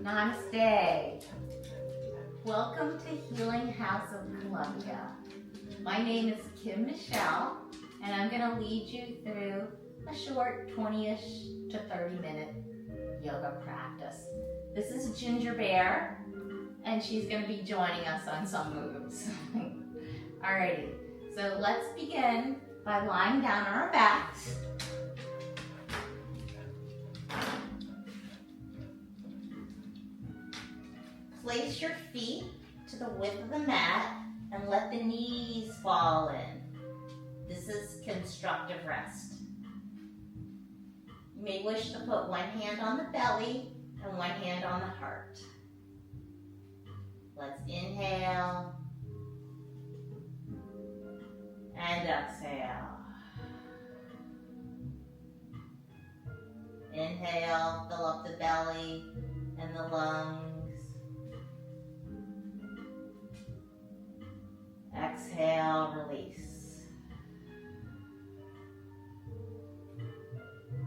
Namaste. Welcome to Healing House of Columbia. My name is Kim Michelle, and I'm going to lead you through a short 20-ish to 30-minute yoga practice. This is Ginger Bear, and she's going to be joining us on some moves. Alrighty, so let's begin by lying down on our backs. Place your feet to the width of the mat and let the knees fall in. This is constructive rest. You may wish to put one hand on the belly and one hand on the heart. Let's inhale and exhale. Inhale, fill up the belly and the lungs. Exhale, release.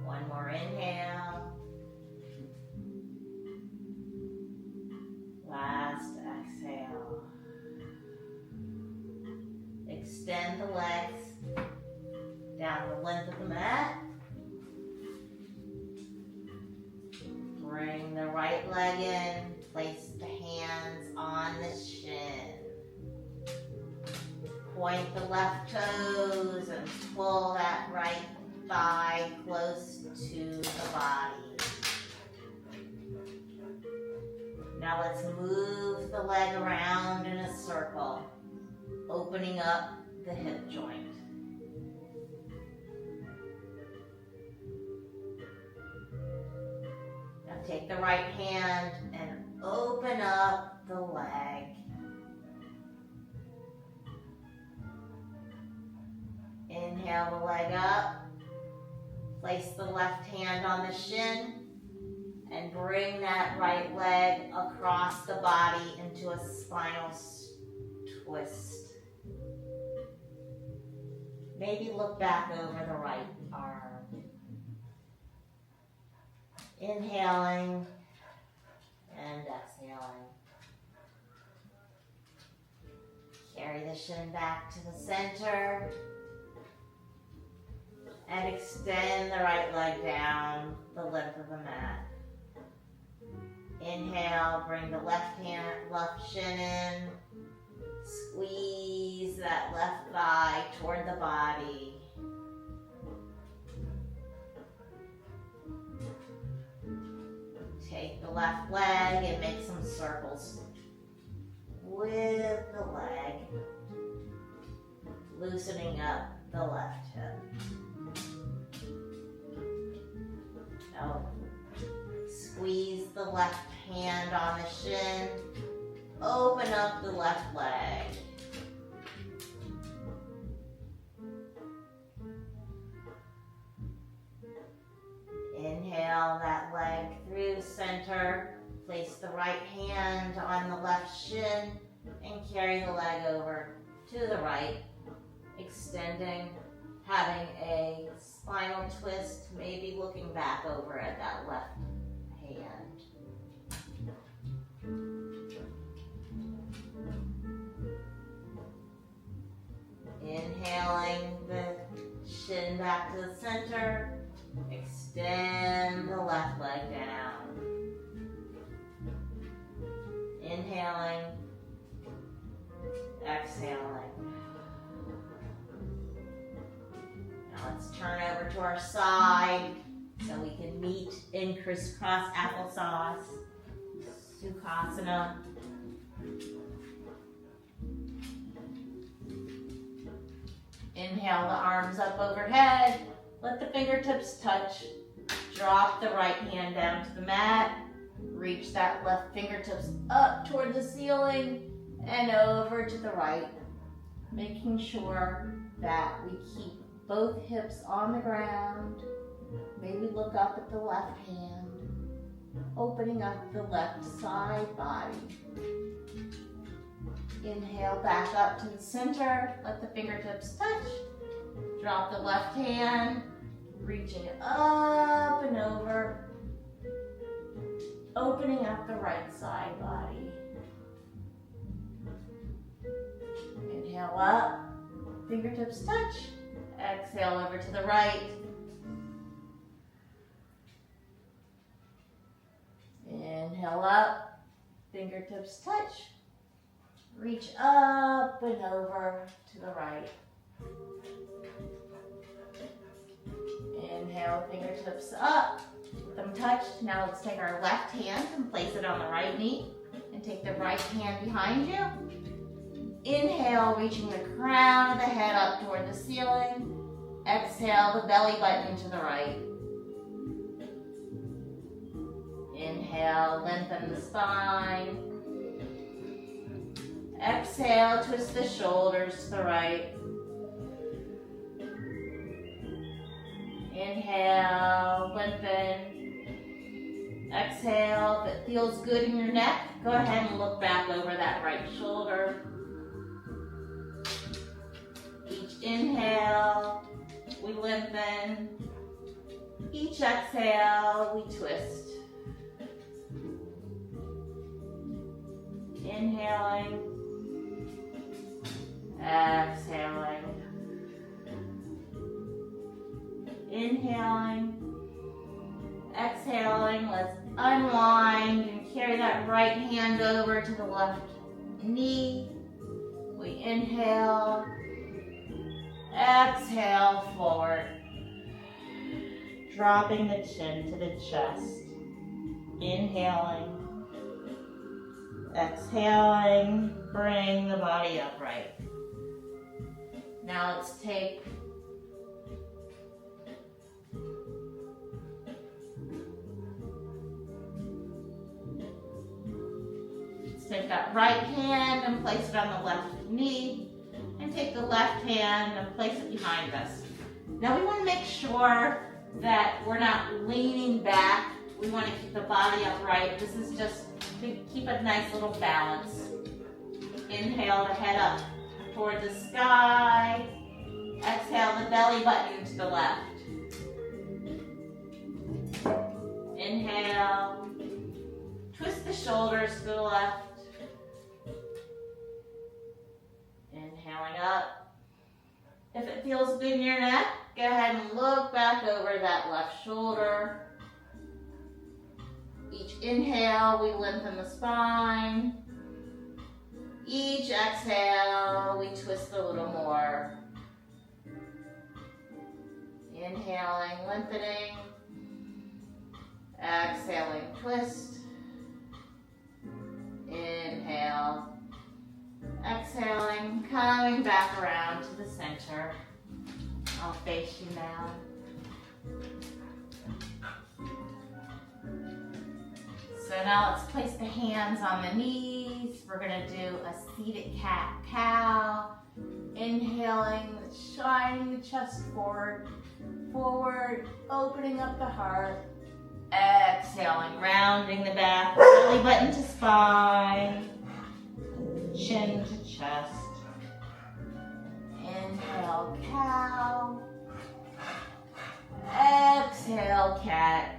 One more inhale. Last exhale. Extend the legs down the length of the mat. Bring the right leg in. Place the hands on the shin. Point the left toes and pull that right thigh close to the body. Now let's move the leg around in a circle, opening up the hip joint. Now take the right hand and open up the leg. Inhale the leg up, place the left hand on the shin, and bring that right leg across the body into a spinal twist. Maybe look back over the right arm. Inhaling and exhaling. Carry the shin back to the center. And extend the right leg down the length of the mat. Inhale, bring the left shin in. Squeeze that left thigh toward the body. Take the left leg and make some circles with the leg, loosening up the left hip. Squeeze the left hand on the shin. Open up the left leg. Inhale that leg through center. Place the right hand on the left shin and carry the leg over to the right, extending, having a spinal twist, maybe looking back over at that left hand. Inhaling the shin back to the center, extend the left leg down. Inhaling, exhaling. Let's turn over to our side so we can meet in crisscross applesauce, Sukhasana. Inhale the arms up overhead. Let the fingertips touch. Drop the right hand down to the mat. Reach that left fingertips up toward the ceiling and over to the right. Making sure that we keep both hips on the ground. Maybe look up at the left hand, opening up the left side body. Inhale back up to the center, let the fingertips touch. Drop the left hand, reaching up and over. opening up the right side body. Inhale up, fingertips touch. Exhale over to the right. Inhale up, fingertips touch. Reach up and over to the right. Inhale, fingertips up, let them touch. Now let's take our left hand and place it on the right knee. And take the right hand behind you. Inhale, reaching the crown of the head up toward the ceiling. Exhale, the belly button to the right. Inhale, lengthen the spine. Exhale, twist the shoulders to the right. Inhale, lengthen. Exhale, if it feels good in your neck, go ahead and look back over that right shoulder. Each inhale, we lengthen. Each exhale, we twist. Inhaling. Exhaling. Inhaling. Exhaling. Let's unwind and carry that right hand over to the left knee. We inhale. Exhale forward. Dropping the chin to the chest. Inhaling. Exhaling. Bring the body upright. Now let's take that right hand and place it on the left knee, and take the left hand and place it behind us. Now we want to make sure that we're not leaning back. We want to keep the body upright. This is just to keep a nice little balance. Inhale the head up toward the sky. Exhale the belly button to the left. Inhale. Twist the shoulders to the left. Inhaling up. If it feels good in your neck, go ahead and look back over that left shoulder. Each inhale, we lengthen the spine. Each exhale, we twist a little more. Inhaling, lengthening. Exhaling, twist. Inhale. Exhaling, coming back around to the center. I'll face you now. So now let's place the hands on the knees. We're going to do a seated cat-cow. Inhaling, shining the chest forward, opening up the heart. Exhaling, rounding the back, belly button to spine, chin to chest. Inhale, cow. Exhale, cat.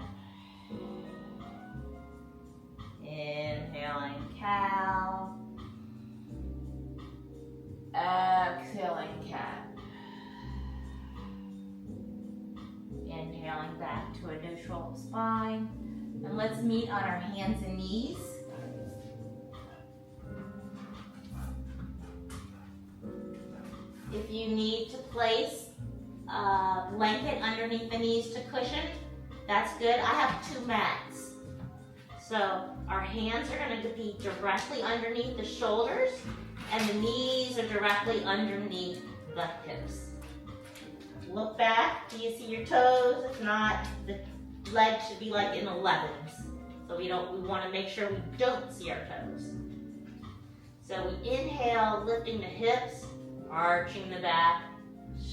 Inhaling, cow. Exhaling, cat. Inhaling back to a neutral spine. And let's meet on our hands and knees. If you need to place a blanket underneath the knees to cushion, that's good. I have 2 mats. So our hands are going to be directly underneath the shoulders and the knees are directly underneath the hips. Look back. Do you see your toes? If not, the legs should be like in 11s. So we want to make sure we don't see our toes. So we inhale, lifting the hips, arching the back,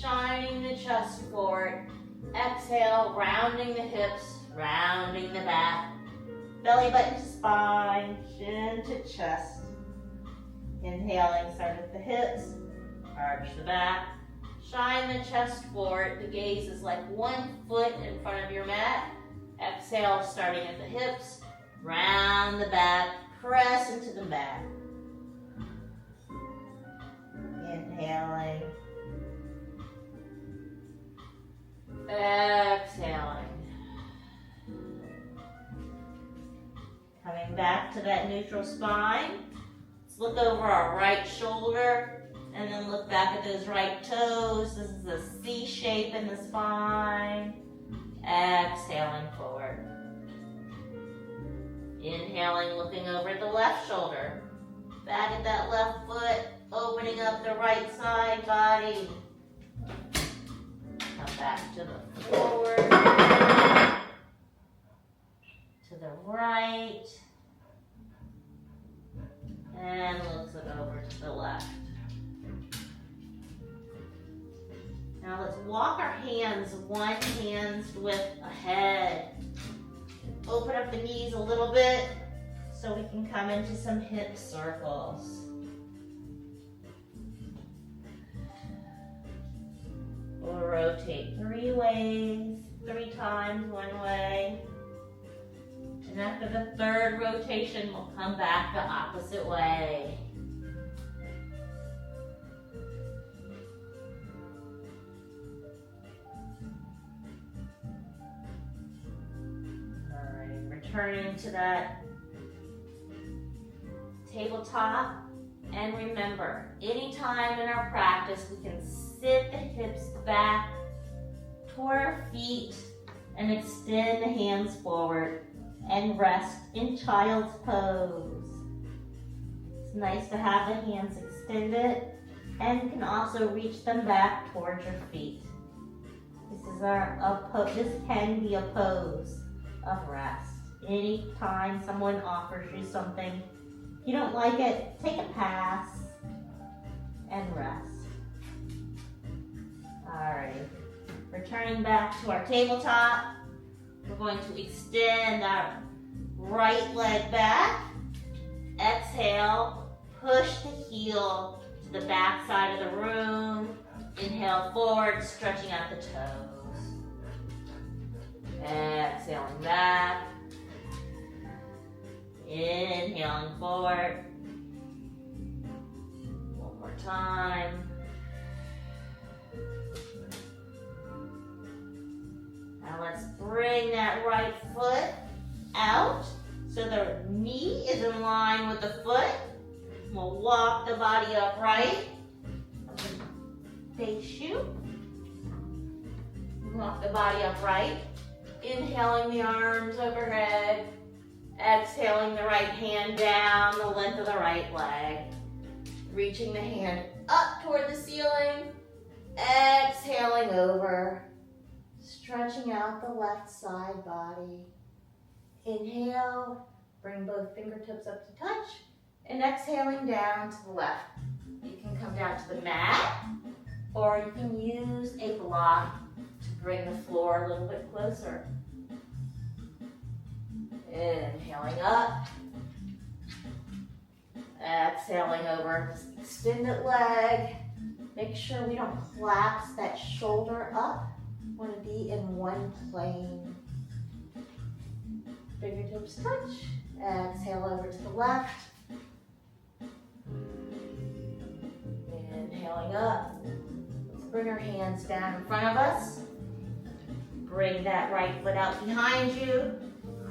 shining the chest forward. Exhale, rounding the hips, rounding the back. Belly button to spine, chin to chest. Inhaling, start at the hips, arch the back, shine the chest forward. The gaze is like 1 foot in front of your mat. Exhale, starting at the hips, Round the back, press into the back. Inhaling. Exhaling. Coming back to that neutral spine. Let's look over our right shoulder and then look back at those right toes. This is a C shape in the spine. Exhaling forward. Inhaling, looking over the left shoulder. Back at that left foot, opening up the right side body. Come back to the forward, to the right, and let's look over to the left. Now let's walk our hands, one hand's width ahead. Open up the knees a little bit so we can come into some hip circles. We'll rotate 3 ways, 3 times one way. And after the 3rd rotation, we'll come back the opposite way. All right, returning to that tabletop. And remember, anytime in our practice, we can sit the hips back toward our feet and extend the hands forward and rest in child's pose. It's nice to have the hands extended, and you can also reach them back towards your feet. This is this can be a pose of rest. Anytime someone offers you something, if you don't like it, take a pass and rest. Alrighty, returning back to our tabletop, we're going to extend our right leg back. Exhale, push the heel to the back side of the room. Inhale forward, stretching out the toes. Exhaling back. Inhaling forward. One more time. Now let's bring that right foot out so the knee is in line with the foot. We'll walk the body upright. Face you. Walk the body upright. Inhaling the arms overhead. Exhaling the right hand down the length of the right leg. Reaching the hand up toward the ceiling. Exhaling over. Stretching out the left side body. Inhale, bring both fingertips up to touch, and exhaling down to the left. You can come down to the mat, or you can use a block to bring the floor a little bit closer. Inhaling up. Exhaling over, extended leg. Make sure we don't collapse that shoulder up. Want to be in one plane. Fingertips touch. Exhale over to the left. Inhaling up. Let's bring our hands down in front of us. Bring that right foot out behind you.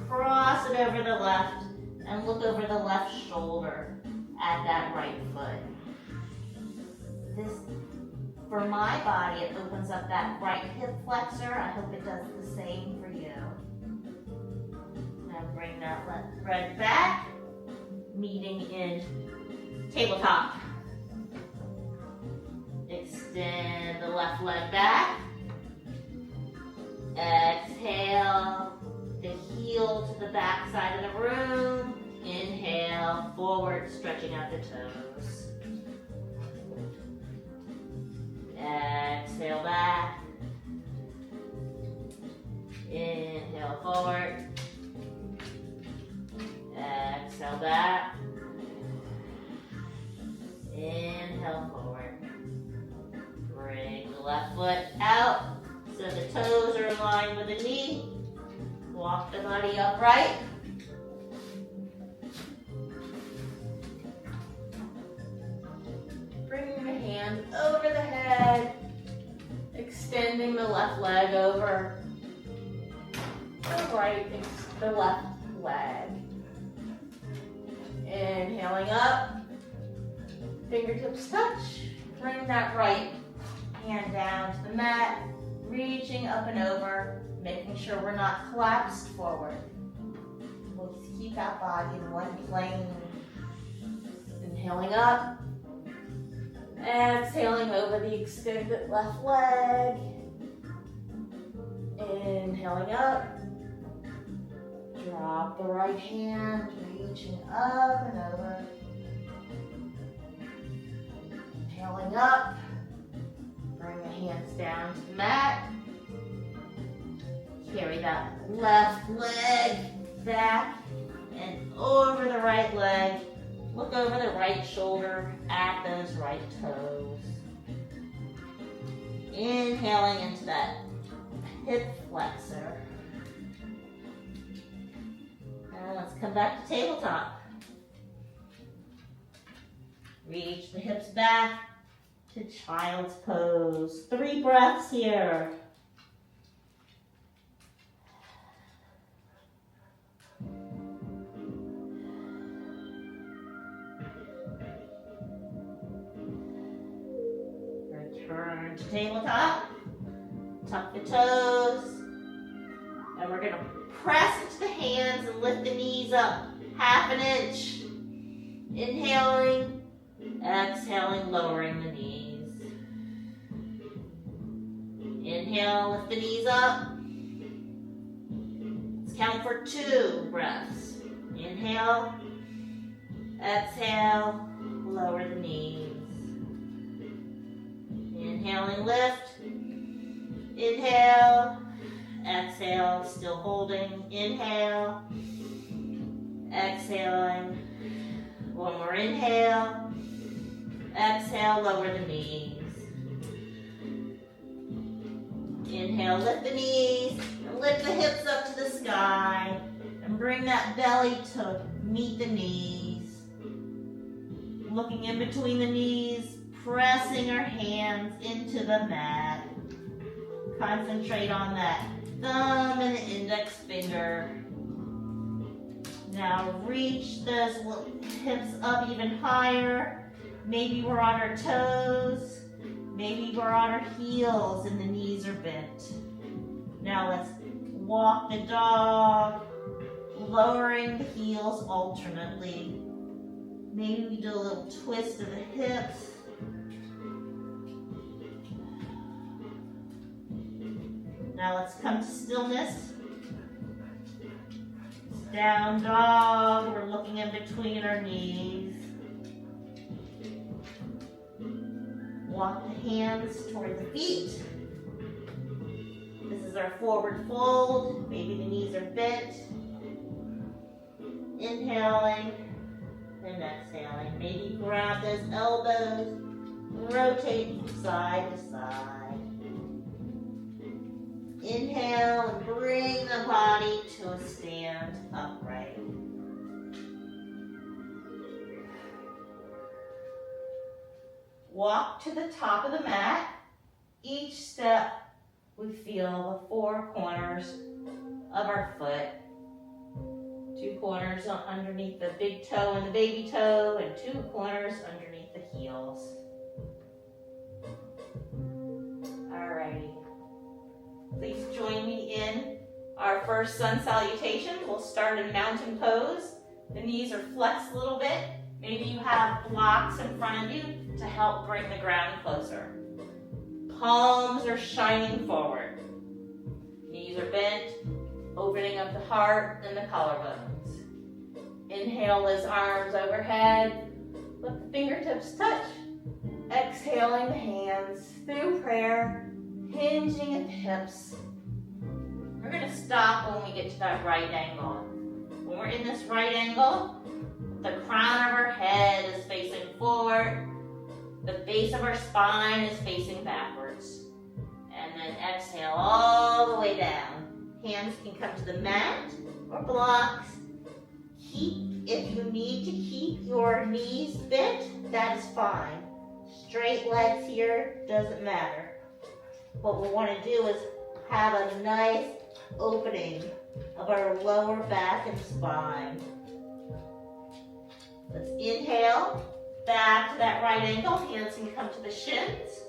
Cross it over the left and look over the left shoulder at that right foot. This, for my body, it opens up that right hip flexor. I hope it does the same for you. Now bring that left leg back, meeting in tabletop. Extend the left leg back. Exhale, the heel to the back side of the room. Inhale, forward, stretching out the toes. Exhale back. Inhale forward. Exhale back. Inhale forward. Bring the left foot out so the toes are in line with the knee. Walk the body upright. hands over the head, extending the left leg over the left leg. Inhaling up, fingertips touch. Bring that right hand down to the mat, reaching up and over, making sure we're not collapsed forward. We'll just keep that body in one plane. Inhaling up, exhaling over the extended left leg. Inhaling up, drop the right hand, reaching up and over. Inhaling up, bring the hands down to the mat. Carry that left leg back and over the right leg. Look over the right shoulder at those right toes. Inhaling into that hip flexor. And let's come back to tabletop. Reach the hips back to child's pose. 3 breaths here. Return to tabletop. Tuck the toes. And we're going to press into the hands and lift the knees up 1/2 inch. Inhaling. Exhaling, lowering the knees. Inhale, lift the knees up. Let's count for 2 breaths. Inhale. Exhale, lower the knees. Inhaling, lift. Inhale. Exhale, still holding. Inhale. Exhaling. One more inhale. Exhale, lower the knees. Inhale, lift the knees, and lift the hips up to the sky, and bring that belly to meet the knees. Looking in between the knees, pressing our hands into the mat. Concentrate on that thumb and the index finger. Now reach those hips up even higher. Maybe we're on our toes. Maybe we're on our heels and the knees are bent. Now let's walk the dog, lowering the heels alternately. Maybe we do a little twist of the hips. Now let's come to stillness. Down dog, we're looking in between our knees. Walk the hands toward the feet. This is our forward fold. Maybe the knees are bent. Inhaling and exhaling. Maybe grab those elbows. Rotate from side to side. Inhale and bring the body to a stand upright. Walk to the top of the mat. Each step, we feel the 4 corners of our foot. 2 corners underneath the big toe and the baby toe, and 2 corners underneath the heels. Alrighty. Please join me in our first sun salutation. We'll start in mountain pose. The knees are flexed a little bit. Maybe you have blocks in front of you to help bring the ground closer. Palms are shining forward. Knees are bent, opening up the heart and the collarbones. Inhale as arms overhead. Let the fingertips touch. Exhaling the hands through prayer, hinging at the hips. We're going to stop when we get to that right angle. When we're in this right angle, the crown of our head is facing forward. The base of our spine is facing backwards. And then exhale all the way down. Hands can come to the mat or blocks. If you need to keep your knees bent, that is fine. straight legs here, doesn't matter. What we want to do is have a nice opening of our lower back and spine. Let's inhale, back to that right angle, hands can come to the shins.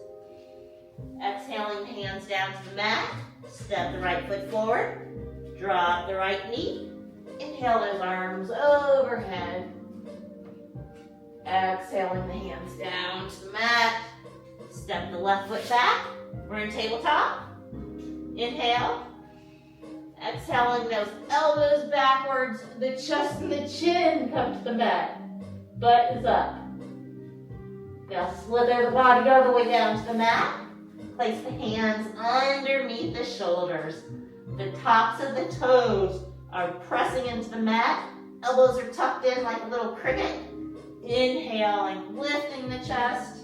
Exhaling, hands down to the mat, step the right foot forward, drop the right knee, inhale those arms overhead. Exhaling the hands down to the mat, step the left foot back, we're in tabletop. Inhale, exhaling those elbows backwards, the chest and the chin come to the mat, butt is up. Now slither the body all the way down to the mat, place the hands underneath the shoulders. The tops of the toes are pressing into the mat, elbows are tucked in like a little cricket. Inhaling, lifting the chest,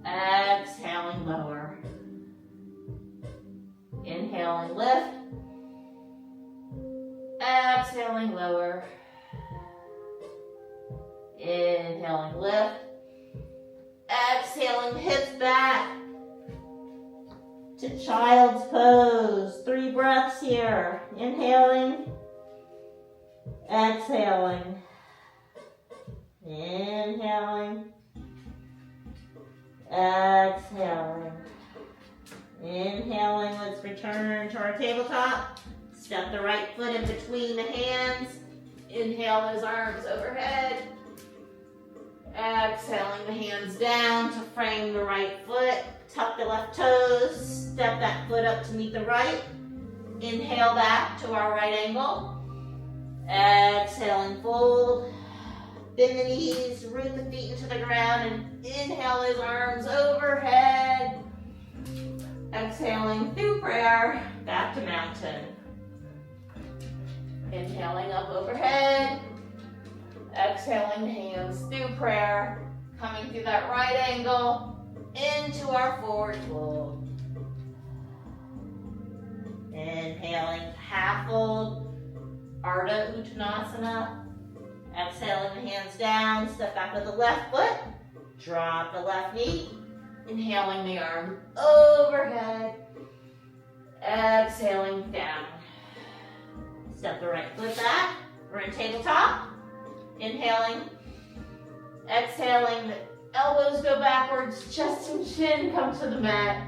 exhaling, lower. Inhaling, lift, exhaling, lower. Inhaling, lift, exhaling, hips back to child's pose. 3 breaths here. Inhaling, exhaling. Inhaling, exhaling. Inhaling, let's return to our tabletop. Step the right foot in between the hands. Inhale those arms overhead. Exhaling the hands down to frame the right foot. Tuck the left toes. Step that foot up to meet the right. Inhale back to our right angle. Exhaling, fold. Bend the knees, root the feet into the ground, and inhale those arms overhead. Exhaling through prayer, back to mountain. Inhaling up overhead. Exhaling the hands through prayer, coming through that right angle into our forward fold. Inhaling half fold, Ardha Uttanasana. Exhaling the hands down, step back with the left foot, drop the left knee, inhaling the arm overhead, exhaling down. Step the right foot back, we're in tabletop, inhaling, exhaling, the elbows go backwards, chest and chin come to the mat,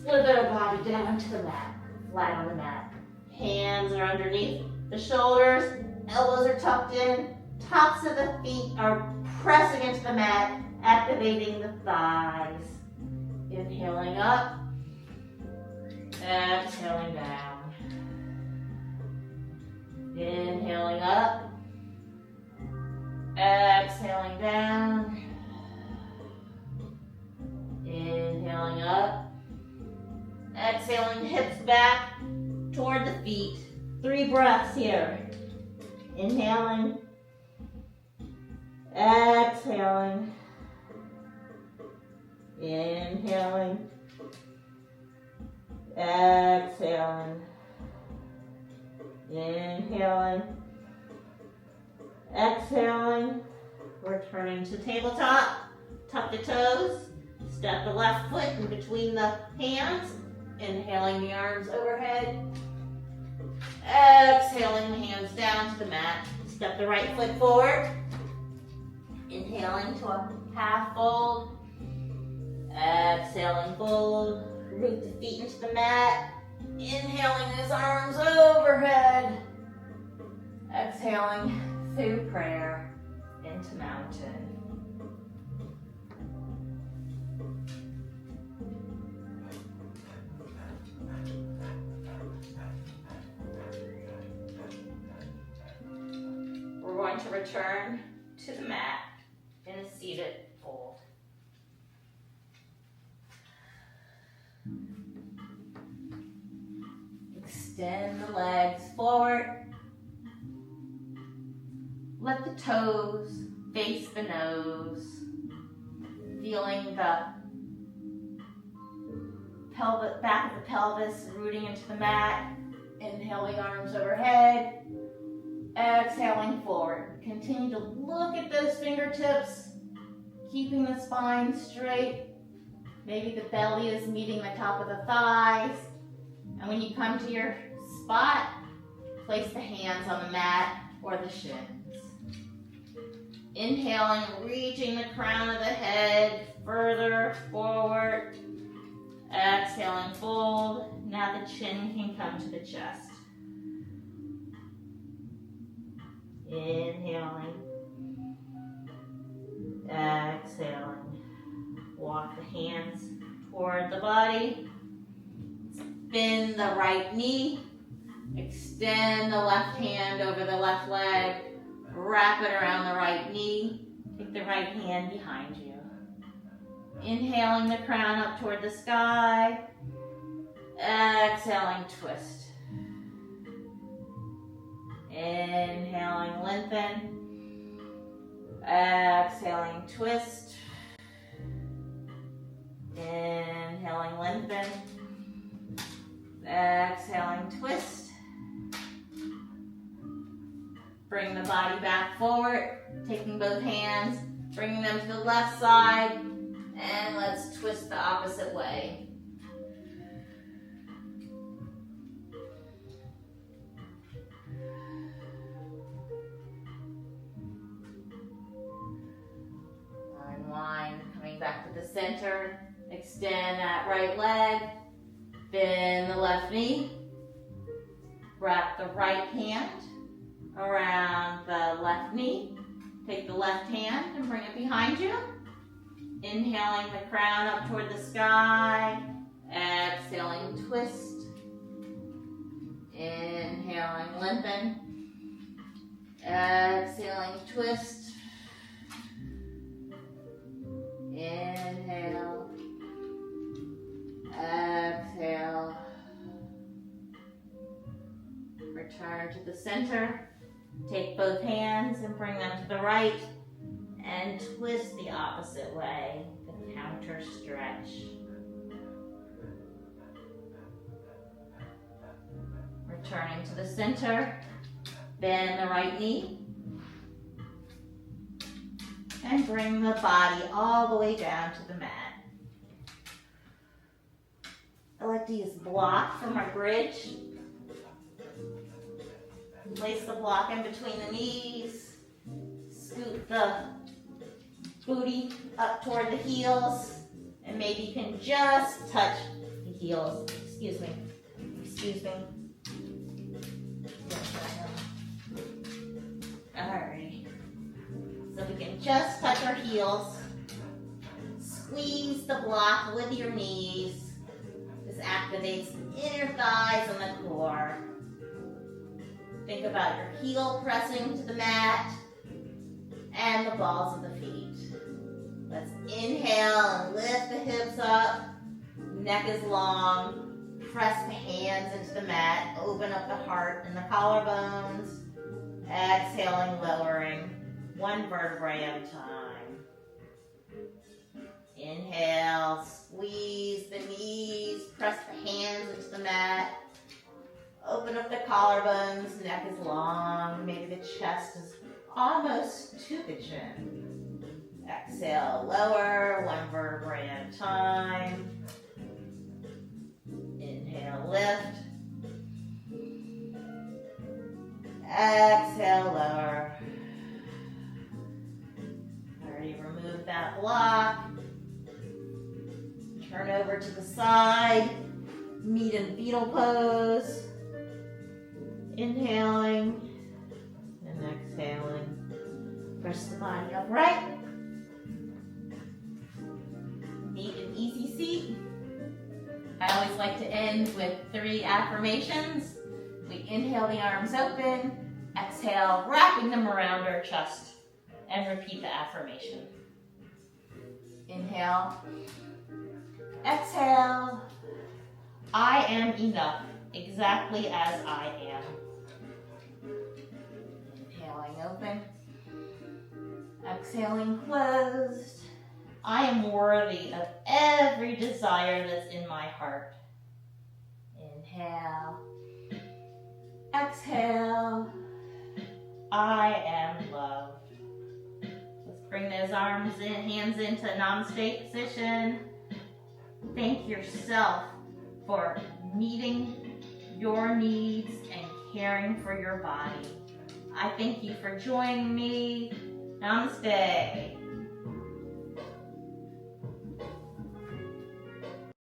slither the body down to the mat, flat on the mat. Hands are underneath the shoulders, elbows are tucked in, tops of the feet are pressing into the mat, activating the thighs. Inhaling up, exhaling down. Inhaling up, exhaling down. Inhaling up, exhaling hips back toward the feet. 3 breaths here. Inhaling, exhaling, inhaling, exhaling, inhaling, exhaling. Returning to tabletop, tuck the toes, step the left foot in between the hands, inhaling the arms overhead. Exhaling the hands down to the mat. Step the right foot forward. Inhaling to a half fold. Exhaling, fold. Root the feet into the mat. Inhaling those arms overhead. Exhaling through prayer into mountain. We're going to return to the mat in a seated fold. Extend the legs forward. Let the toes face the nose. Feeling the back of the pelvis rooting into the mat. Inhaling arms overhead. Exhaling forward. Continue to look at those fingertips. Keeping the spine straight. Maybe the belly is meeting the top of the thighs. And when you come to your spot, place the hands on the mat or the shins. Inhaling, reaching the crown of the head further forward. Exhaling, fold. Now the chin can come to the chest. Inhaling. Exhaling. Walk the hands toward the body. Bend the right knee. Extend the left hand over the left leg. Wrap it around the right knee. Take the right hand behind you. Inhaling the crown up toward the sky. Exhaling, twist. Inhaling, lengthen. Exhaling, twist. Inhaling, lengthen. Exhaling, twist. Bring the body back forward, taking both hands, bringing them to the left side, and let's twist the opposite way. Unwind, coming back to the center. Extend that right leg. Bend the left knee. Wrap the right hand around the left knee. Take the left hand and bring it behind you. Inhaling the crown up toward the sky. Exhaling, twist. Inhaling, lengthen. Exhaling, twist. Inhale. Exhale. Return to the center. Take both hands and bring them to the right and twist the opposite way, the counter stretch. Returning to the center, bend the right knee and bring the body all the way down to the mat. I like to use block for my bridge. Place the block in between the knees. Scoot the booty up toward the heels. And maybe you can just touch the heels. Excuse me. Alright. So we can just touch our heels. Squeeze the block with your knees. This activates the inner thighs and the core. Think about your heel pressing to the mat and the balls of the feet. Let's inhale and lift the hips up. Neck is long. Press the hands into the mat. Open up the heart and the collarbones. Exhaling, lowering. One vertebrae at a time. Inhale, squeeze the knees. Press the hands into the mat. Open up the collarbones, neck is long, maybe the chest is almost to the chin. Exhale, lower, one vertebrae at a time. Inhale, lift. Exhale, lower. Already removed that block. Turn over to the side, meet in fetal pose. Inhaling and exhaling. Press the body upright. Need an easy seat. I always like to end with 3 affirmations. We inhale the arms open, exhale, wrapping them around our chest, and repeat the affirmation. Inhale, exhale. I am enough, exactly as I am. Inhaling open. Exhaling closed. I am worthy of every desire that's in my heart. Inhale. Exhale. I am loved. Let's Bring those arms in, hands into namaste position. Thank yourself for meeting your needs and caring for your body. I thank you for joining me. Namaste.